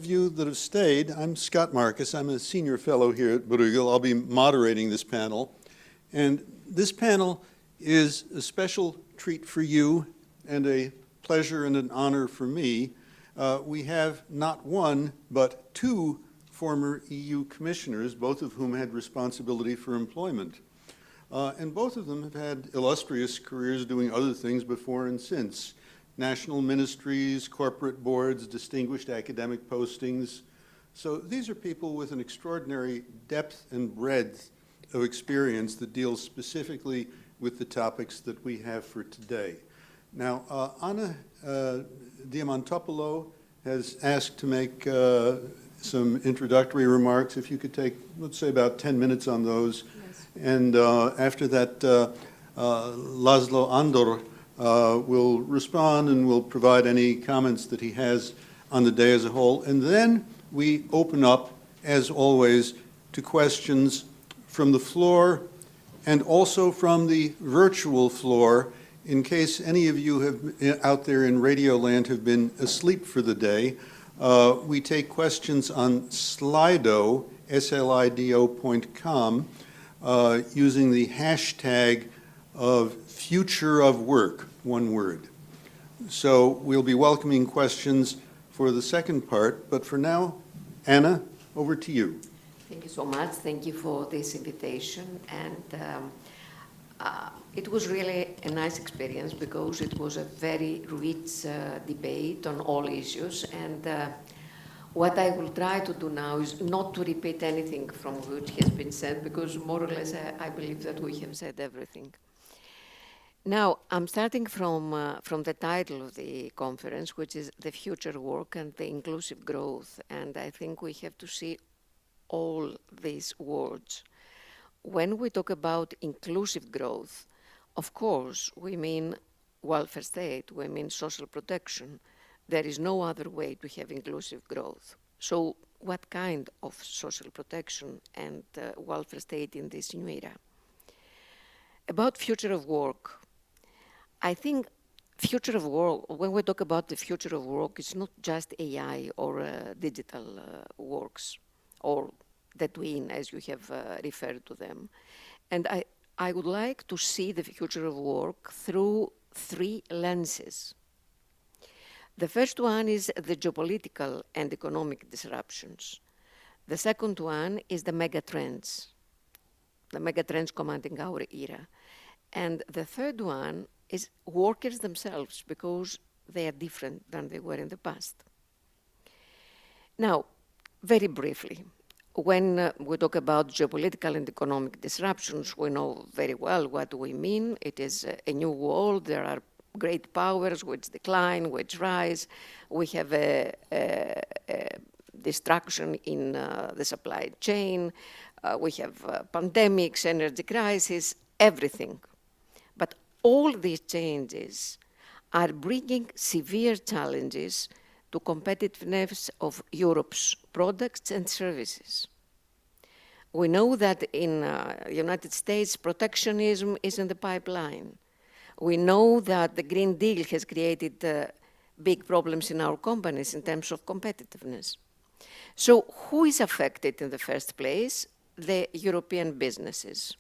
You that have stayed, I'm Scott Marcus. I'm a senior fellow here at Bruegel. I'll be moderating this panel. And this panel is a special treat for you and a pleasure and an honor for me. We have not one, but two former EU commissioners, both of whom had responsibility for employment. And both of them have had illustrious careers doing other things before and since. National ministries, corporate boards, distinguished academic postings. So these are people with an extraordinary depth and breadth of experience that deals specifically with the topics that we have for today. Now, Anna Diamantopoulou has asked to make some introductory remarks. If you could take, let's say, about 10 minutes on those. Yes. And after that, László Andor will respond and will provide any comments that he has on the day as a whole. And then we open up, as always, to questions from the floor and also from the virtual floor, in case any of you have out there in Radio Land have been asleep for the day. We take questions on Slido, slido.com, using the hashtag of future of work, one word. So we'll be welcoming questions for the second part, but for now, Anna, over to you. Thank you so much. Thank you for this invitation. And it was really a nice experience because it was a very rich debate on all issues. And what I will try to do now is not to repeat anything from which has been said, because more or less I believe that we have said everything. Now, I'm starting from the title of the conference, which is The Future Work and the Inclusive Growth. And I think we have to see all these words. When we talk about inclusive growth, of course, we mean welfare state, we mean social protection. There is no other way to have inclusive growth. So what kind of social protection and welfare state in this new era? About future of work, I think future of work, when we talk about the future of work, it's not just AI or digital works, or the twin, as you have referred to them. And I would like to see the future of work through three lenses. The first one is the geopolitical and economic disruptions. The second one is the megatrends commanding our era. And the third one is workers themselves, because they are different than they were in the past. Now, very briefly, when we talk about geopolitical and economic disruptions, we know very well what we mean. It is a new world. There are great powers which decline, which rise. We have a destruction in the supply chain. We have pandemics, energy crisis, everything. But all these changes are bringing severe challenges to competitiveness of Europe's products and services. We know that in the United States, protectionism is in the pipeline. We know that the Green Deal has created big problems in our companies in terms of competitiveness. So who is affected in the first place? The European businesses.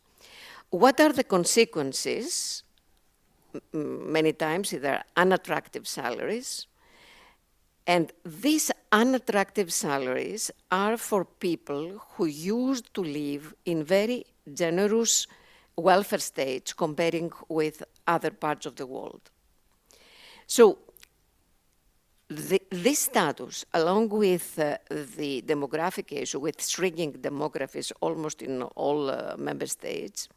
What are the consequences? Many times they're unattractive salaries. And these unattractive salaries are for people who used to live in very generous welfare states comparing with other parts of the world. So this status, along with the demographic issue, with shrinking demographies almost in all member states,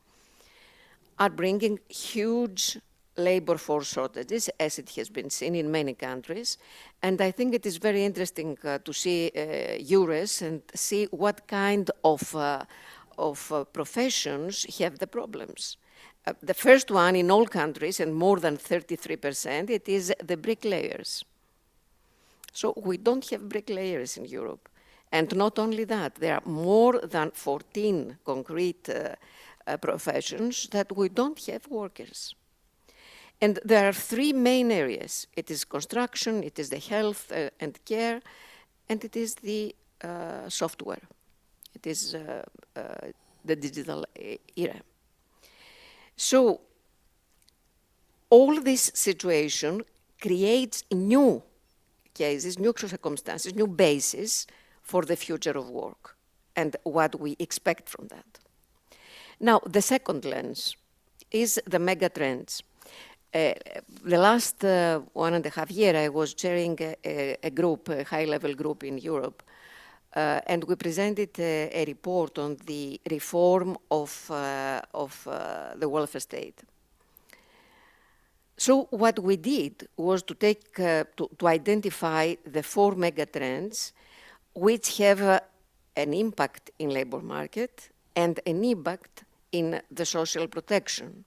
are bringing huge labor force shortages, as it has been seen in many countries. And I think it is very interesting to see EURES and see what kind of professions have the problems. The first one in all countries, and more than 33%, it is the bricklayers. So we don't have bricklayers in Europe. And not only that, there are more than 14 concrete professions that we don't have workers. And there are three main areas. It is construction, it is the health and care, and it is the software. It is the digital era. So all this situation creates new cases, new circumstances, new bases for the future of work and what we expect from that. Now, the second lens is the mega trends. The last 1.5 years, I was chairing a group, a high-level group in Europe, and we presented a report on the reform of the welfare state. So what we did was to take to identify the 4 megatrends which have an impact in labor market and an impact in the social protection.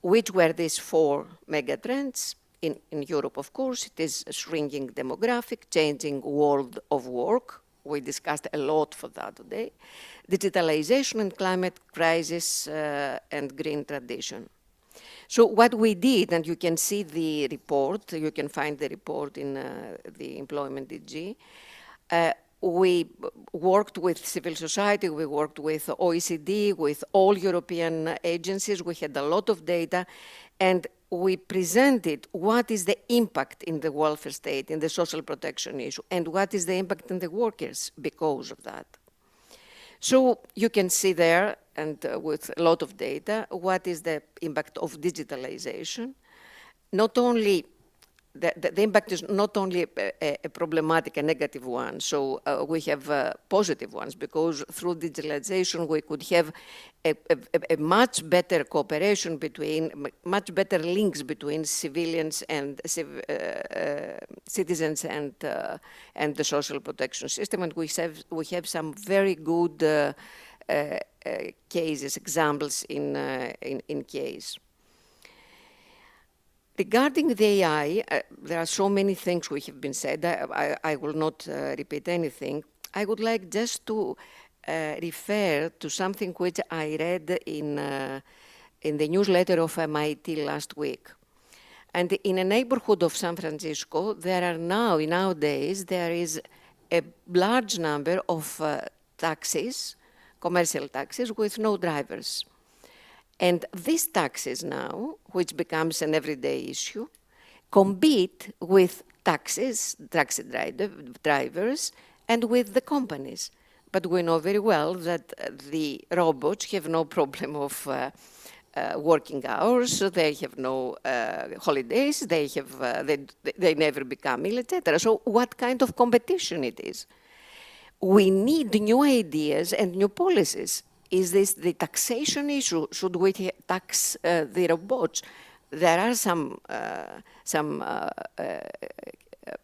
Which were these 4 megatrends? In Europe, of course, it is shrinking demographic, changing world of work. We discussed a lot for that today. Digitalization and climate crisis and green transition. So what we did, and you can see the report, you can find the report in the Employment DG, we worked with civil society, we worked with OECD, with all European agencies, we had a lot of data, and we presented what is the impact in the welfare state, in the social protection issue, and what is the impact on the workers because of that. So you can see there, and with a lot of data, what is the impact of digitalization. Not only, the impact is not only a problematic, a negative one, so we have positive ones, because through digitalization we could have a much better cooperation between, much better links between civilians and citizens and the social protection system, and we have some very good cases, examples in case. Regarding the AI, there are so many things which have been said. I will not repeat anything. I would like just to refer to something which I read in the newsletter of MIT last week. And in a neighborhood of San Francisco, there are nowadays, there is a large number of taxis, commercial taxis, with no drivers. And these taxis now, which becomes an everyday issue, compete with taxi drivers and with the companies. But we know very well that the robots have no problem of working hours, they have no holidays, they never become ill, etc. So what kind of competition it is? We need new ideas and new policies. Is this the taxation issue? Should we tax the robots? There are some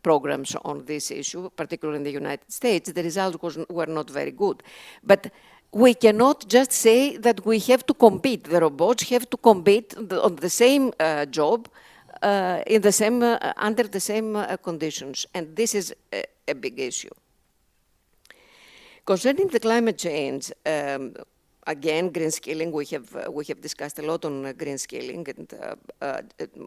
programs on this issue, particularly in the United States. The results were not very good. But we cannot just say that we have to compete. The robots have to compete on the same job, in the same, under the same conditions. And this is a big issue. Concerning the climate change, again, green skilling, we have discussed a lot on green skilling, and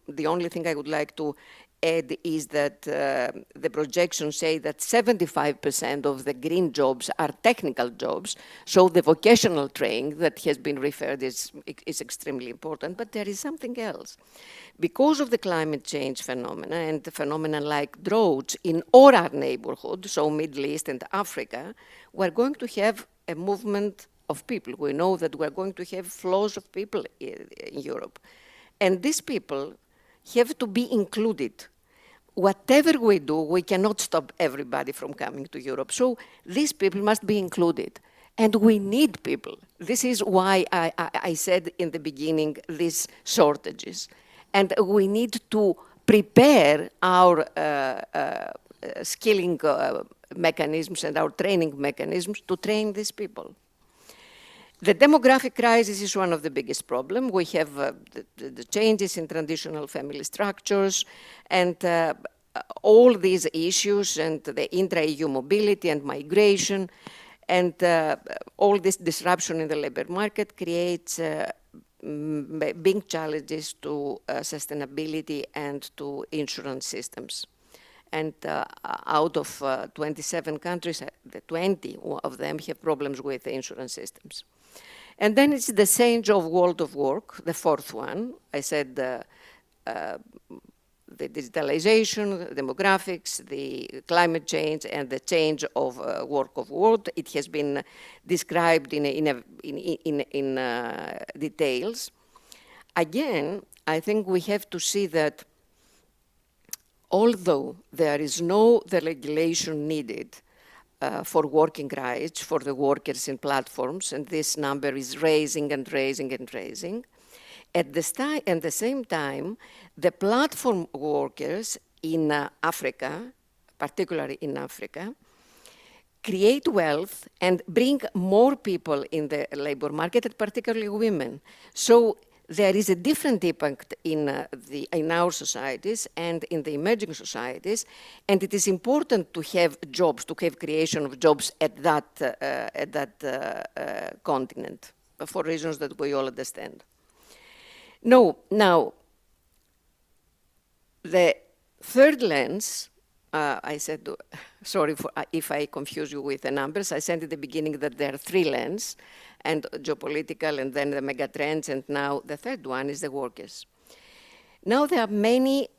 the only thing I would like to add is that the projections say that 75% of the green jobs are technical jobs, so the vocational training that has been referred is extremely important, but there is something else. Because of the climate change phenomena and the phenomena like droughts in all our neighborhood, so Middle East and Africa, we're going to have a movement of people. We know that we're going to have flows of people in Europe. And these people have to be included. Whatever we do, we cannot stop everybody from coming to Europe. So these people must be included. And we need people. This is why I said in the beginning these shortages. And we need to prepare our skilling mechanisms and our training mechanisms to train these people. The demographic crisis is one of the biggest problems. We have the changes in traditional family structures and all these issues and the intra-EU mobility and migration and all this disruption in the labor market creates big challenges to sustainability and to insurance systems. and out of 27 countries, the 20 of them have problems with the insurance systems. And then it's the change of world of work, the fourth one. I said the digitalization, demographics, the climate change, and the change of work of world. It has been described in details. Again, I think we have to see that although there is no regulation needed for working rights for the workers in platforms, and this number is rising and rising and rising, at the same time, the platform workers in Africa, particularly in Africa, create wealth and bring more people in the labor market, and particularly women. So there is a different impact in our societies and in the emerging societies, and it is important to have jobs, to have creation of jobs at that continent, for reasons that we all understand. No, now, the third lens, I said, sorry if I confuse you with the numbers, I said at the beginning that there are three lenses, and geopolitical, and then the megatrends, and now the third one is the workers. Now there are many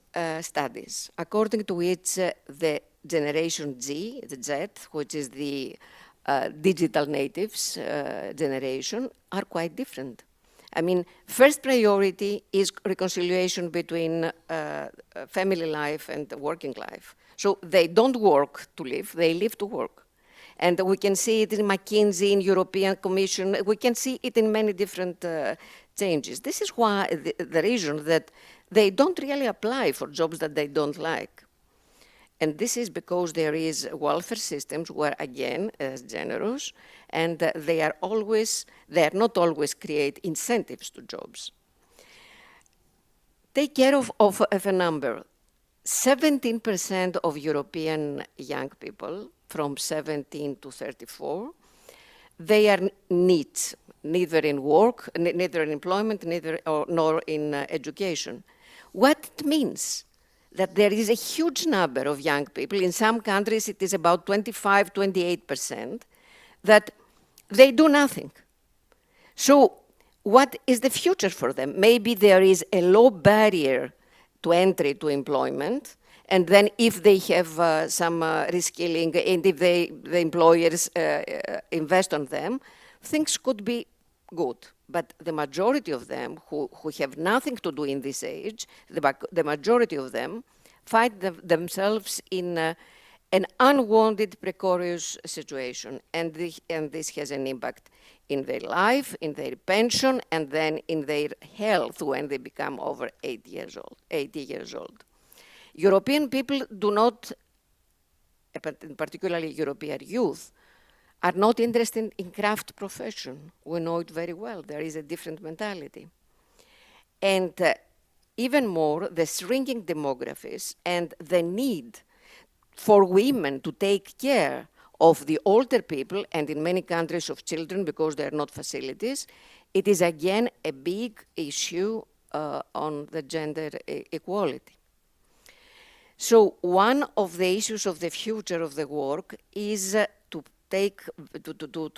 studies, according to which the generation Z, the Z, which is the digital natives generation, are quite different. I mean, first priority is reconciliation between family life and working life. So they don't work to live, they live to work. And we can see it in McKinsey, in European Commission, we can see it in many different changes. This is why the reason that they don't really apply for jobs that they don't like. And this is because there is welfare systems where, again, as generous, and they are not always create incentives to jobs. Take care of a number. 17% of European young people from 17 to 34, they are neat, neither in work, neither in employment, nor in education. What it means? That there is a huge number of young people, in some countries it is about 25, 28%, that they do nothing. So what is the future for them? Maybe there is a low barrier to entry to employment, and then if they have some reskilling, and if the employers invest on them, things could be good. But the majority of them who have nothing to do in this age, the majority of them find themselves in an unwanted, precarious situation. And this has an impact in their life, in their pension, and then in their health when they become over 80 years old. European people do not, particularly European youth, are not interested in craft profession. We know it very well. There is a different mentality. And even more, the shrinking demographies and the need for women to take care of the older people, and in many countries of children, because there are not facilities, it is again a big issue on the gender equality. So one of the issues of the future of the work is to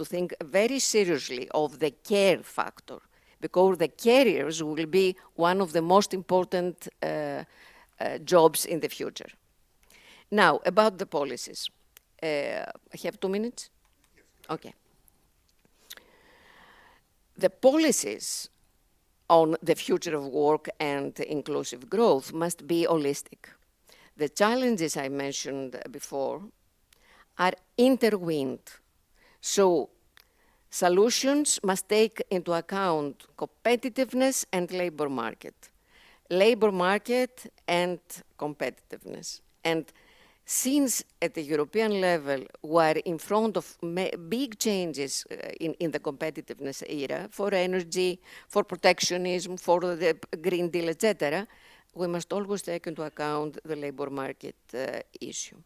think very seriously of the care factor, because the carriers will be one of the most important jobs in the future. Now, about the policies. I have 2 minutes? Yes. Okay. The policies on the future of work and inclusive growth must be holistic. The challenges I mentioned before are intertwined. So solutions must take into account competitiveness and labor market and competitiveness. And since at the European level we're in front of big changes in the competitiveness era for energy, for protectionism, for the Green Deal, etc., we must always take into account the labor market issue.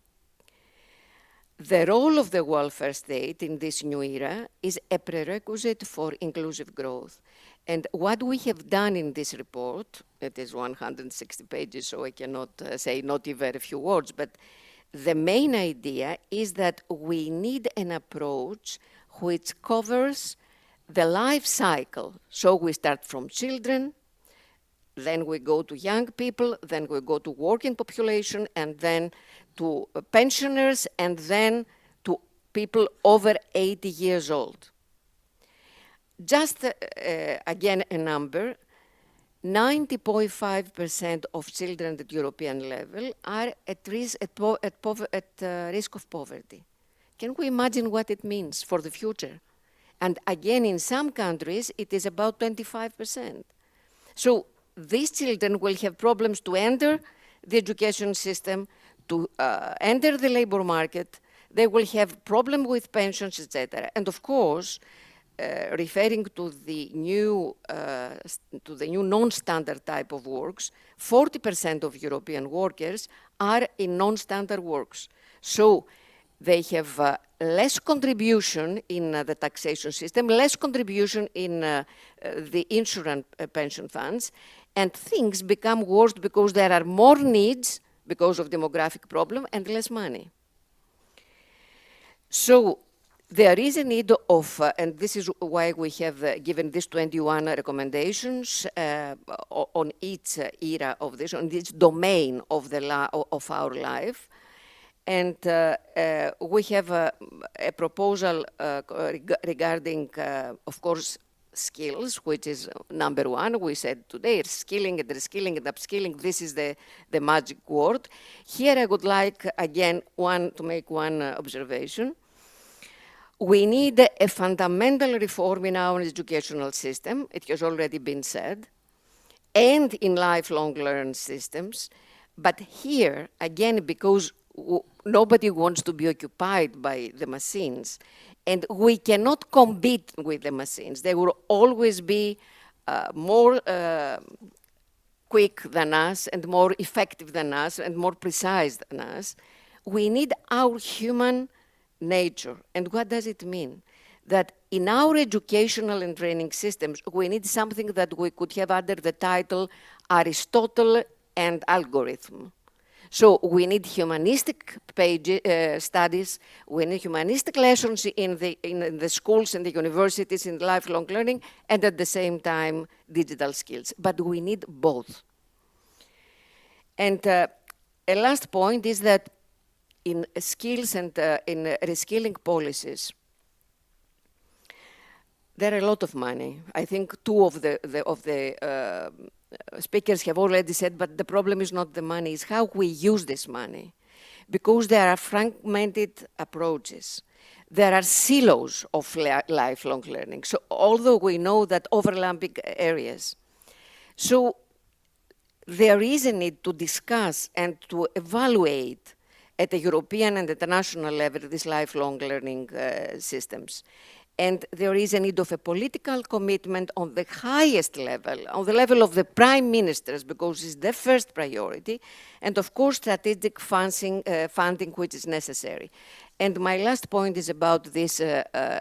The role of the welfare state in this new era is a prerequisite for inclusive growth. And what we have done in this report, it is 160 pages, so I cannot say not even a few words, but the main idea is that we need an approach which covers the life cycle. So we start from children, then we go to young people, then we go to working population, and then to pensioners, and then to people over 80 years old. Just again a number, 90.5% of children at European level are at risk of poverty. Can we imagine what it means for the future? And again, in some countries, it is about 25%. So these children will have problems to enter the education system, to enter the labor market. They will have problem with pensions, etc. And of course, referring to the new non-standard type of works, 40% of European workers are in non-standard works. So they have less contribution in the taxation system, less contribution in the insurance pension funds, and things become worse because there are more needs because of demographic problem and less money. So there is a need of, and this is why we have given these 21 recommendations on each era of this, on each domain of our life. And we have a proposal regarding, of course, skills, which is number one. We said today, skilling and reskilling and upskilling, this is the magic word. Here I would like, again, to make one observation. We need a fundamental reform in our educational system. It has already been said, and in lifelong learning systems. But here, again, because nobody wants to be occupied by the machines, and we cannot compete with the machines. They will always be more quick than us, and more effective than us, and more precise than us. We need our human nature. And what does it mean? That in our educational and training systems, we need something that we could have under the title Aristotle and algorithm. So we need humanistic studies, we need humanistic lessons in the schools and the universities in lifelong learning, and at the same time, digital skills. But we need both. And a last point is that in skills and in reskilling policies, there are a lot of money. I think two of the speakers have already said, but the problem is not the money, it's how we use this money. Because there are fragmented approaches. There are silos of lifelong learning. So although we know that overlapping areas. So there is a need to discuss and to evaluate at the European and at the national level these lifelong learning systems. And there is a need of a political commitment on the highest level, on the level of the prime ministers, because it's the first priority, and of course strategic funding which is necessary. And my last point is about this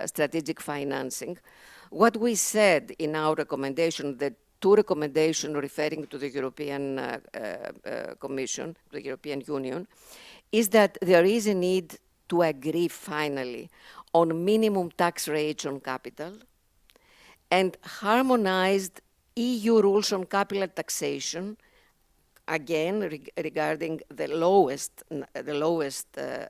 strategic financing. What we said in our recommendation, the two recommendations referring to the European Commission, the European Union, is that there is a need to agree finally on minimum tax rates on capital and harmonized EU rules on capital taxation, again regarding the lowest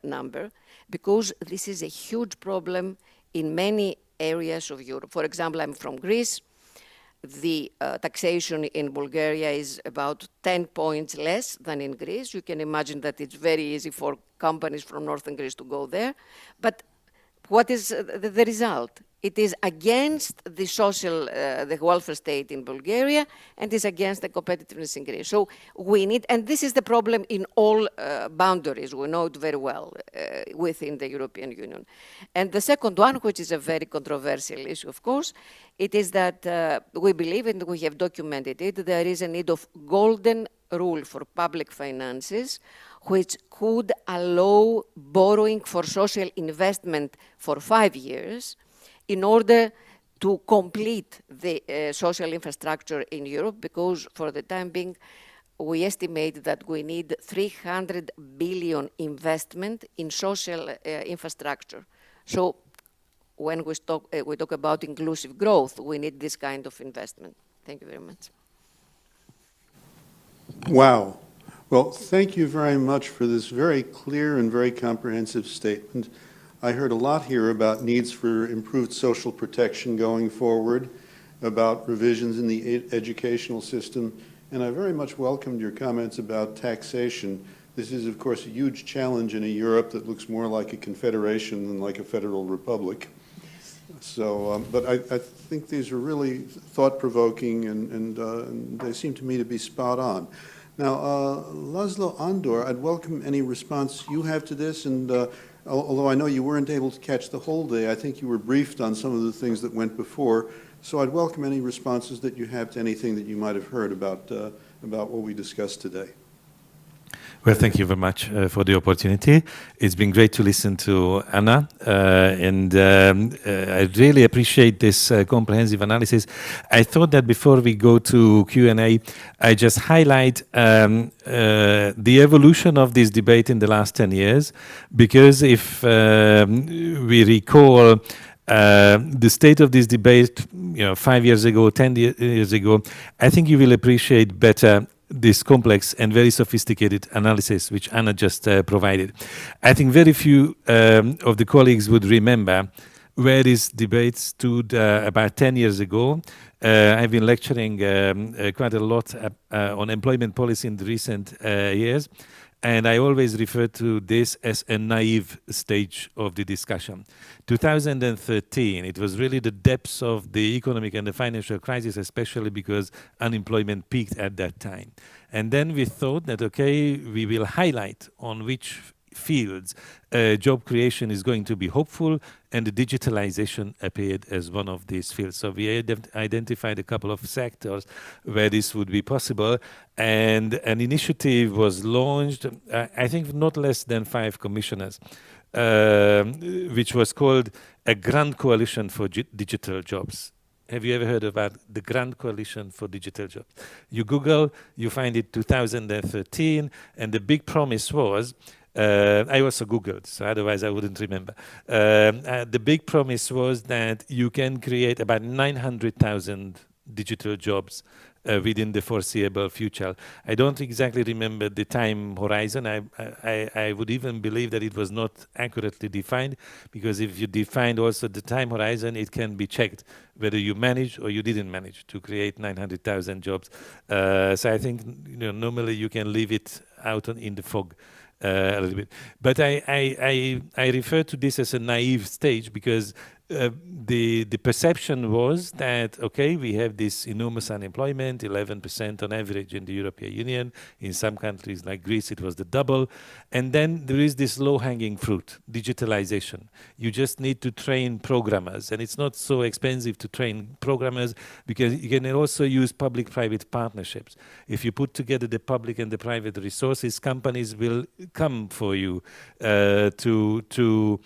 number, because this is a huge problem in many areas of Europe. For example, I'm from Greece. The taxation in Bulgaria is about 10 points less than in Greece. You can imagine that it's very easy for companies from northern Greece to go there. But what is the result? It is against the social, the welfare state in Bulgaria, and is against the competitiveness in Greece. So we need, and this is the problem in all boundaries, we know it very well within the European Union. And the second one, which is a very controversial issue, of course, it is that we believe, and we have documented it, there is a need of golden rule for public finances, which could allow borrowing for social investment for 5 years in order to complete the social infrastructure in Europe, because for the time being, we estimate that we need 300 billion investment in social infrastructure. So when we talk about inclusive growth, we need this kind of investment. Thank you very much. Wow. Well, thank you very much for this very clear and very comprehensive statement. I heard a lot here about needs for improved social protection going forward, about revisions in the educational system, and I very much welcomed your comments about taxation. This is, of course, a huge challenge in a Europe that looks more like a confederation than like a federal republic. So, but I think these are really thought-provoking, and they seem to me to be spot on. Now, László, Andor, I'd welcome any response you have to this, and although I know you weren't able to catch the whole day, I think you were briefed on some of the things that went before, so I'd welcome any responses that you have to anything that you might have heard about what we discussed today. Well, thank you very much for the opportunity. It's been great to listen to Anna, and I really appreciate this comprehensive analysis. I thought that before we go to Q&A, I just highlight the evolution of this debate in the last 10 years, because if we recall the state of this debate, 5 years ago, 10 years ago, I think you will appreciate better this complex and very sophisticated analysis which Anna just provided. I think very few of the colleagues would remember where this debate stood about 10 years ago. I've been lecturing quite a lot on employment policy in the recent years, and I always refer to this as a naive stage of the discussion. 2013, it was really the depths of the economic and the financial crisis, especially because unemployment peaked at that time. And then we thought that, okay, we will highlight on which fields job creation is going to be hopeful, and the digitalization appeared as one of these fields. So we identified a couple of sectors where this would be possible, and an initiative was launched, I think not less than 5 commissioners, which was called a Grand Coalition for Digital Jobs. Have you ever heard about the Grand Coalition for Digital Jobs? You Google, you find it 2013, and the big promise was, I also Googled, so otherwise I wouldn't remember. The big promise was that you can create about 900,000 digital jobs within the foreseeable future. I don't exactly remember the time horizon. I would even believe that it was not accurately defined, because if you defined also the time horizon, it can be checked whether you managed or you didn't manage to create 900,000 jobs. So I think normally you can leave it out in the fog a little bit. But I refer to this as a naive stage, because the perception was that, okay, we have this enormous unemployment, 11% on average in the European Union. In some countries like Greece, it was the double. And then there is this low-hanging fruit, digitalization. You just need to train programmers, and it's not so expensive to train programmers, because you can also use public-private partnerships. If you put together the public and the private resources, companies will come for you to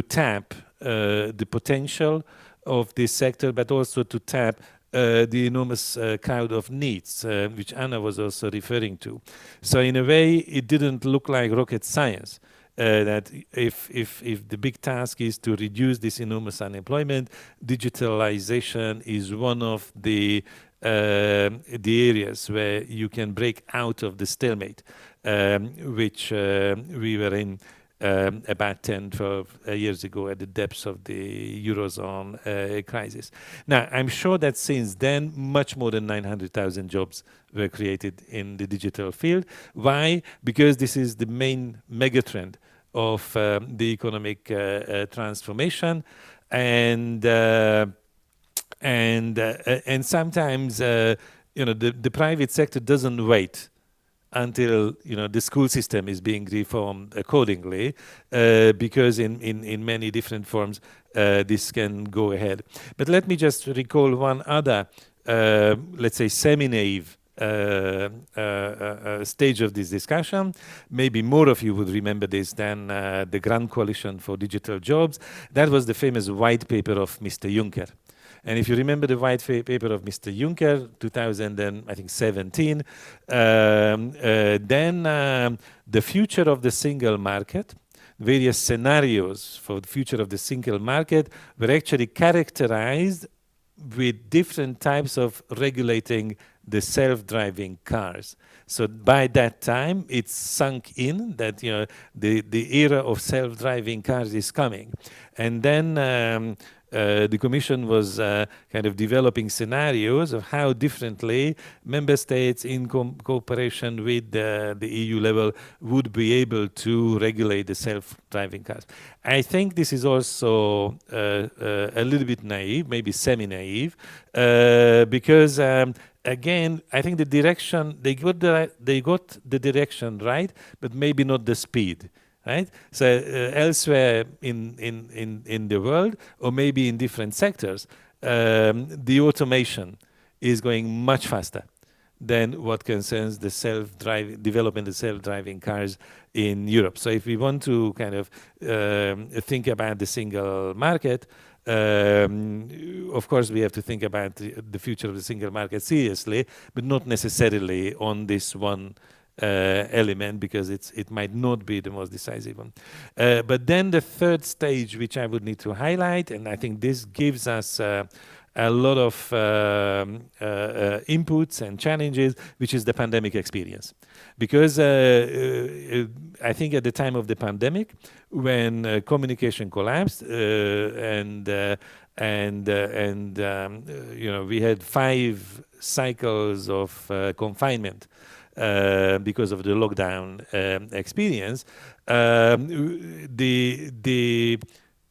tap the potential of this sector, but also to tap the enormous crowd of needs, which Anna was also referring to. So in a way, it didn't look like rocket science. That if the big task is to reduce this enormous unemployment, digitalization is one of the areas where you can break out of the stalemate, which we were in about 10, 12 years ago at the depths of the Eurozone crisis. Now, I'm sure that since then, much more than 900,000 jobs were created in the digital field. Why? Because this is the main megatrend of the economic transformation, and sometimes the private sector doesn't wait until the school system is being reformed accordingly, because in many different forms this can go ahead. But let me just recall one other, let's say, semi-naive stage of this discussion. Maybe more of you would remember this than the Grand Coalition for Digital Jobs. That was the famous white paper of Mr. Juncker. And if you remember the white paper of Mr. Juncker, 2017, then the future of the single market, various scenarios for the future of the single market were actually characterized with different types of regulating the self-driving cars. So by that time, it's sunk in that the era of self-driving cars is coming. And then the Commission was kind of developing scenarios of how differently member states in cooperation with the EU level would be able to regulate the self-driving cars. I think this is also a little bit naive, maybe semi-naive, because again, I think the direction, they got the direction right, but maybe not the speed. Right? So elsewhere in the world, or maybe in different sectors, the automation is going much faster than what concerns the development of self-driving cars in Europe. So if we want to kind of think about the single market, of course we have to think about the future of the single market seriously, but not necessarily on this one element, because it might not be the most decisive one. But then the third stage, which I would need to highlight, and I think this gives us a lot of inputs and challenges, which is the pandemic experience. Because I think at the time of the pandemic, when communication collapsed and we had 5 cycles of confinement because of the lockdown experience,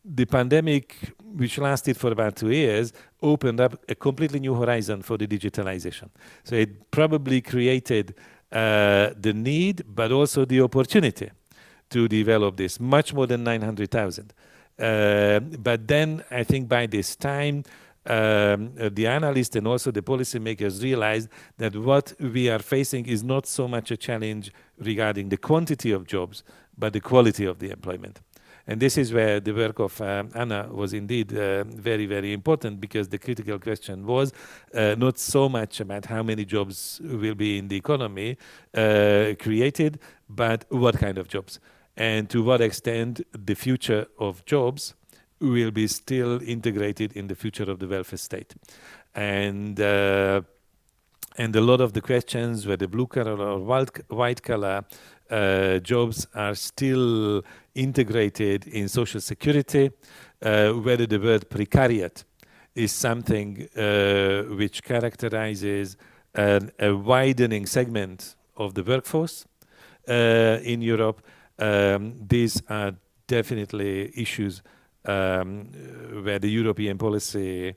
the pandemic, which lasted for about 2 years, opened up a completely new horizon for the digitalization. So it probably created the need, but also the opportunity to develop this, much more than 900,000. But then I think by this time, the analysts and also the policymakers realized that what we are facing is not so much a challenge regarding the quantity of jobs, but the quality of the employment. And this is where the work of Anna was indeed very, very important, because the critical question was not so much about how many jobs will be in the economy created, but what kind of jobs, and to what extent the future of jobs will be still integrated in the future of the welfare state. And a lot of the questions, whether blue collar or white collar jobs, are still integrated in social security, whether the word precariat is something which characterizes a widening segment of the workforce in Europe. These are definitely issues where the European policy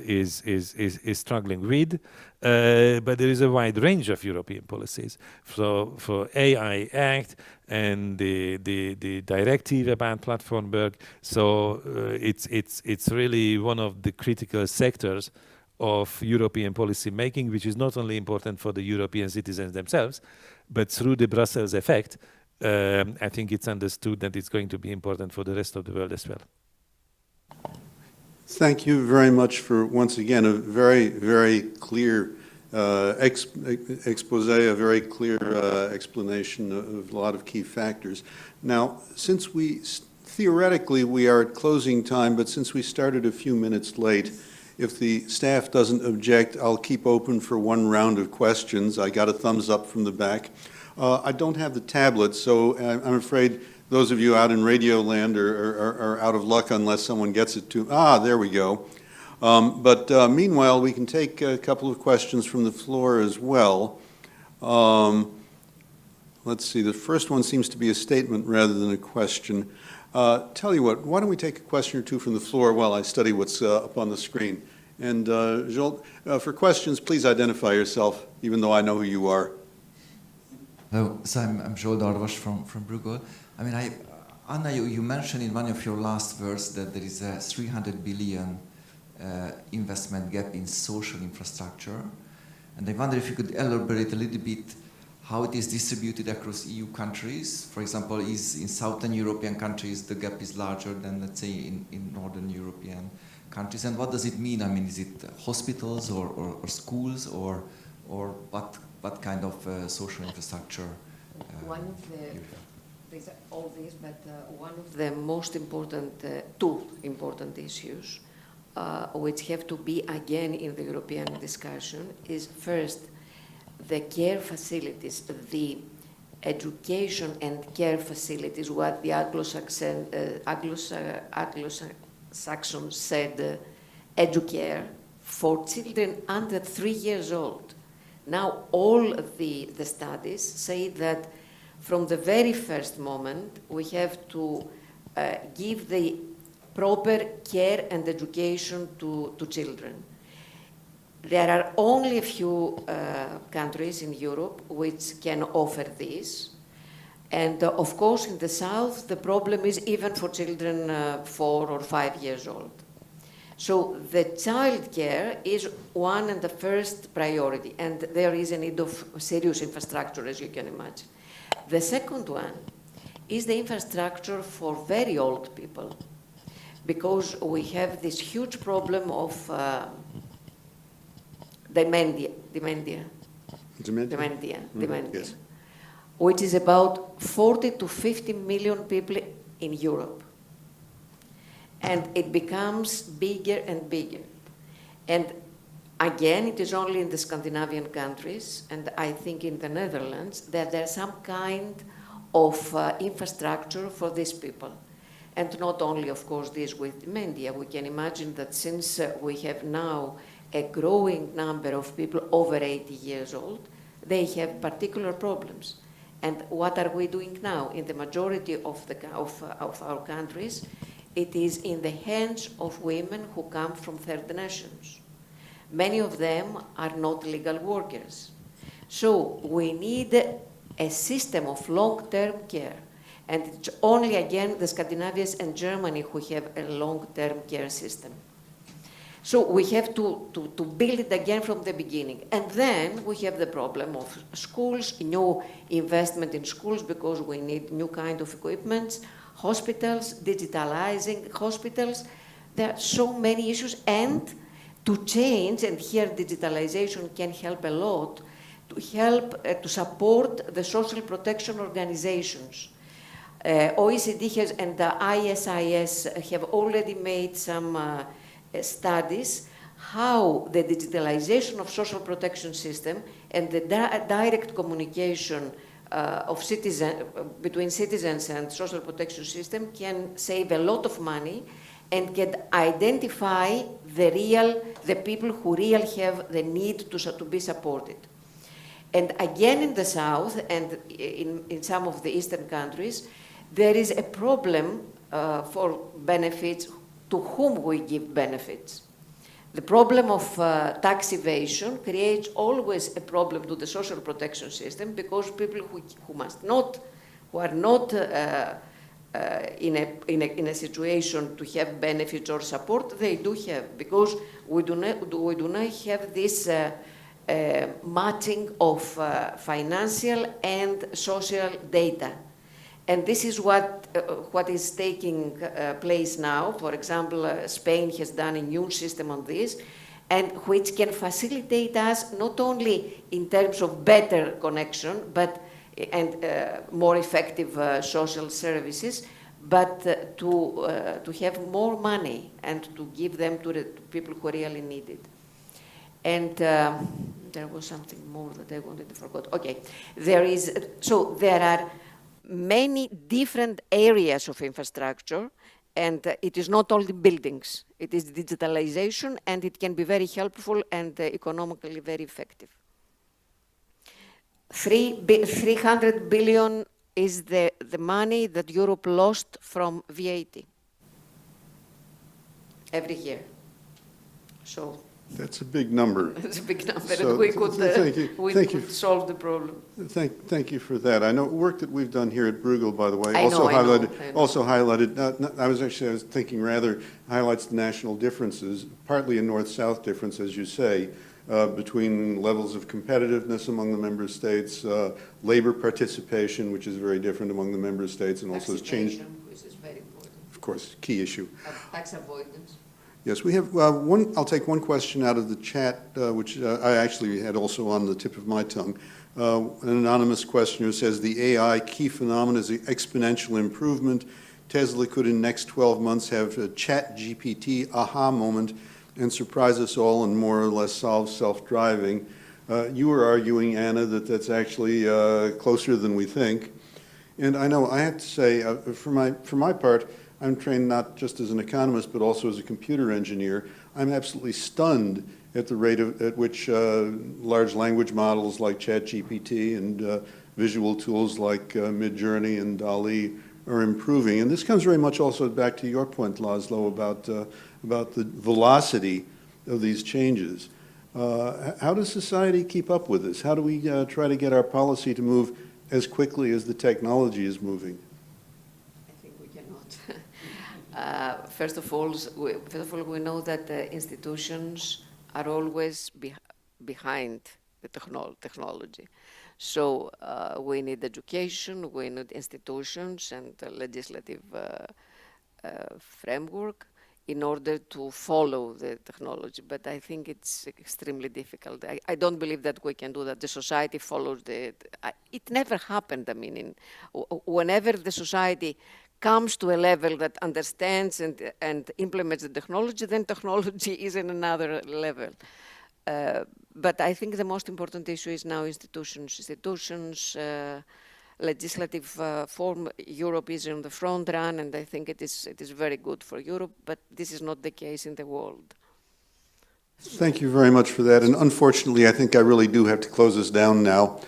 is struggling with, but there is a wide range of European policies. So for AI Act and the directive about platform work, so it's really one of the critical sectors of European policy making, which is not only important for the European citizens themselves, but through the Brussels effect, I think it's understood that it's going to be important for the rest of the world as well. Thank you very much for, once again, a very, very clear expose, a very clear explanation of a lot of key factors. Now, since theoretically we are at closing time, but since we started a few minutes late, if the staff doesn't object, I'll keep open for one round of questions. I got a thumbs up from the back. I don't have the tablet, so I'm afraid those of you out in radio land are out of luck unless someone gets it to. There we go. But meanwhile, we can take a couple of questions from the floor as well. Let's see, the first one seems to be a statement rather than a question. Tell you what, why don't we take a question or two from the floor while I study what's up on the screen. And Joel, for questions, please identify yourself, even though I know who you are. Hello, so I'm Joel Darvas from Bruegel. I mean, Anna, you mentioned in one of your last words that there is a 300 billion investment gap in social infrastructure. And I wonder if you could elaborate a little bit how it is distributed across EU countries. For example, is in Southern European countries the gap is larger than, let's say, in Northern European countries? And what does it mean? I mean, is it hospitals or schools or what kind of social infrastructure? One of the, these are all these, but one of the most important, two important issues, which have to be again in the European discussion, is first the care facilities, the education and care facilities, what the Anglo-Saxons said, educare, for children under 3 years old. Now all the studies say that from the very first moment we have to give the proper care and education to children. There are only a few countries in Europe which can offer this. And of course, in the south, the problem is even for children 4 or 5 years old. So the child care is one and the first priority, and there is a need of serious infrastructure, as you can imagine. The second one is the infrastructure for very old people, because we have this huge problem of dementia, Yes. which is about 40 to 50 million people in Europe. And it becomes bigger and bigger. And again, it is only in the Scandinavian countries, and I think in the Netherlands, that there's some kind of infrastructure for these people. And not only, of course, this with dementia. We can imagine that since we have now a growing number of people over 80 years old, they have particular problems. And what are we doing now? In the majority of our countries, it is in the hands of women who come from third nations. Many of them are not legal workers. So we need a system of long-term care. And it's only, again, the Scandinavians and Germany who have a long-term care system. So we have to build it again from the beginning. And then we have the problem of schools, new investment in schools because we need new kind of equipment, hospitals, digitalizing hospitals. There are so many issues, and to change, and here digitalization can help a lot, to help to support the social protection organizations. OECD has, and the ISIS have already made some studies how the digitalization of social protection system and the direct communication between citizens and social protection system can save a lot of money and can identify the people who really have the need to be supported. And again in the south and in some of the eastern countries, there is a problem for benefits, to whom we give benefits. The problem of tax evasion creates always a problem to the social protection system because people who are not in a situation to have benefits or support, they do have, because we do not have this matching of financial and social data. And this is what is taking place now. For example, Spain has done a new system on this, and which can facilitate us not only in terms of better connection, and more effective social services, but to have more money and to give them to the people who really need it. And there was something more that I wanted to forget. Okay, there are many different areas of infrastructure, and it is not only buildings. It is digitalization, and it can be very helpful and economically very effective. 300 billion is the money that Europe lost from VAT every year. So That's a big number. it's a big number, So, and we could, thank you. solve the problem. Thank you for that. I know work that we've done here at Bruegel, by the way, I know. I was thinking rather highlights the national differences, partly a north-south difference, as you say, between levels of competitiveness among the member states, labor participation, which is very different among the member states, and also has changed. Which is very important. Of course, key issue. Tax avoidance. Yes, we have I'll take one question out of the chat, which I actually had also on the tip of my tongue. An anonymous questioner says, the AI key phenomenon is the exponential improvement. Tesla could in next 12 months have a chat GPT aha moment and surprise us all and more or less solve self-driving. You were arguing, Anna, that that's actually closer than we think. And I know, I have to say, for my part, I'm trained not just as an economist, but also as a computer engineer. I'm absolutely stunned at the rate at which large language models like ChatGPT and visual tools like Midjourney and DALL-E are improving. And this comes very much also back to your point, László, about the velocity of these changes. How does society keep up with this? How do we try to get our policy to move as quickly as the technology is moving? I think we cannot. First of all, we know that institutions are always behind the technology. So we need education, we need institutions and legislative framework in order to follow the technology. But I think it's extremely difficult. I don't believe that we can do that. The society follows it never happened. I mean, whenever the society comes to a level that understands and implements the technology, then technology is in another level. But I think the most important issue is now institutions, legislative form. Europe is on the front run, and I think it is very good for Europe, but this is not the case in the world. Thank you very much for that. And unfortunately, I think I really do have to close this down now.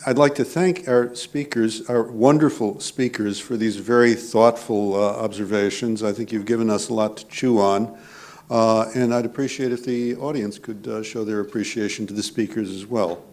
I'd like to thank our speakers, our wonderful speakers, for these very thoughtful observations. I think you've given us a lot to chew on. And I'd appreciate if the audience could show their appreciation to the speakers as well.